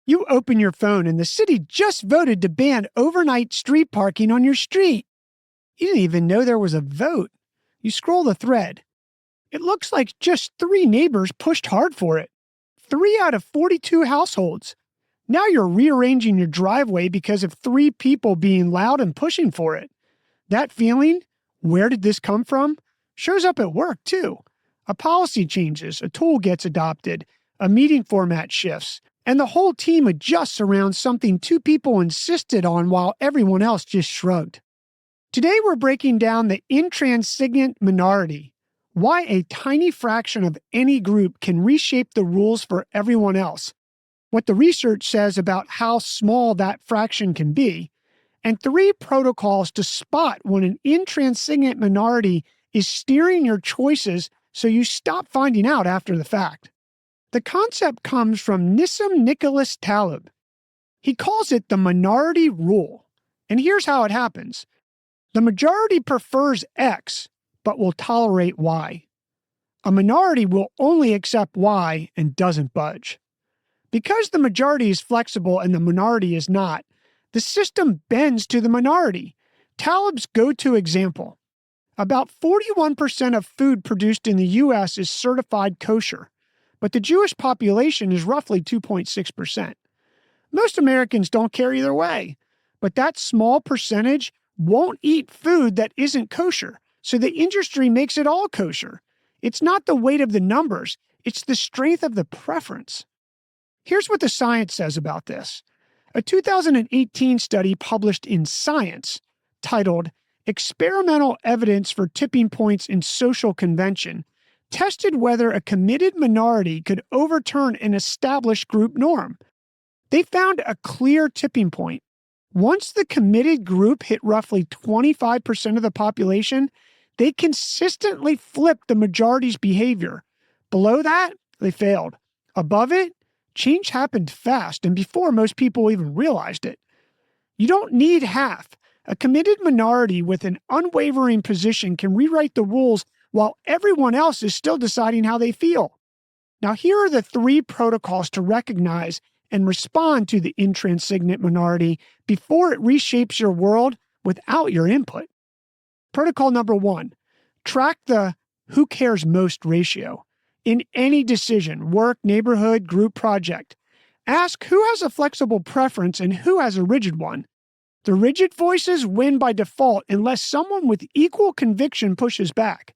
You open your phone and the city just voted to ban overnight street parking on your street. You didn't even know there was a vote. You scroll the thread. It looks like just 3 neighbors pushed hard for it. 3 out of 42 households. Now you're rearranging your driveway because of 3 people being loud and pushing for it. That feeling, where did this come from, shows up at work too. A policy changes, a tool gets adopted, a meeting format shifts, and the whole team adjusts around something 2 people insisted on while everyone else just shrugged. Today we're breaking down the intransigent minority, why a tiny fraction of any group can reshape the rules for everyone else, what the research says about how small that fraction can be, and 3 protocols to spot when an intransigent minority is steering your choices so you stop finding out after the fact. The concept comes from Nissim Nicholas Taleb. He calls it the minority rule. And here's how it happens. The majority prefers X, but will tolerate Y. A minority will only accept Y and doesn't budge. Because the majority is flexible and the minority is not, the system bends to the minority. Taleb's go-to example. About 41% of food produced in the U.S. is certified kosher, but the Jewish population is roughly 2.6%. Most Americans don't care either way, but that small percentage won't eat food that isn't kosher, so the industry makes it all kosher. It's not the weight of the numbers, it's the strength of the preference. Here's what the science says about this. A 2018 study published in Science, titled Experimental Evidence for Tipping Points in Social Convention, tested whether a committed minority could overturn an established group norm. They found a clear tipping point. Once the committed group hit roughly 25% of the population, they consistently flipped the majority's behavior. Below that, they failed. Above it, change happened fast and before most people even realized it. You don't need half. A committed minority with an unwavering position can rewrite the rules while everyone else is still deciding how they feel. Now, here are the 3 protocols to recognize and respond to the intransigent minority before it reshapes your world without your input. Protocol number 1, track the who cares most ratio. In any decision, work, neighborhood, group project, ask who has a flexible preference and who has a rigid one. The rigid voices win by default unless someone with equal conviction pushes back.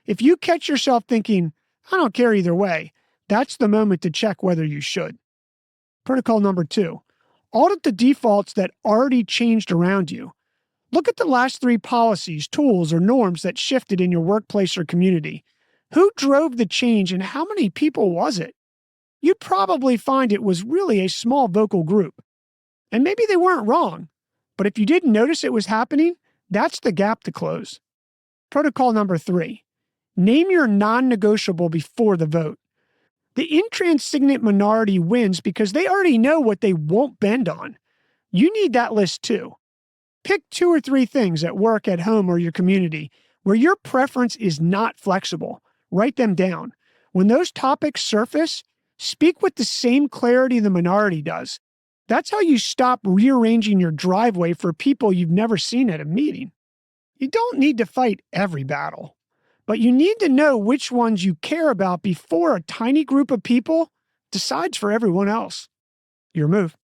If you catch yourself thinking, I don't care either way, that's the moment to check whether you should. Protocol number 2, audit the defaults that already changed around you. Look at the last 3 policies, tools, or norms that shifted in your workplace or community. Who drove the change and how many people was it? You'd probably find it was really a small vocal group. And maybe they weren't wrong, but if you didn't notice it was happening, that's the gap to close. Protocol number 3, name your non-negotiable before the vote. The intransigent minority wins because they already know what they won't bend on. You need that list too. Pick 2 or 3 things at work, at home, or your community where your preference is not flexible. Write them down. When those topics surface, speak with the same clarity the minority does. That's how you stop rearranging your driveway for people you've never seen at a meeting. You don't need to fight every battle, but you need to know which ones you care about before a tiny group of people decides for everyone else. Your move.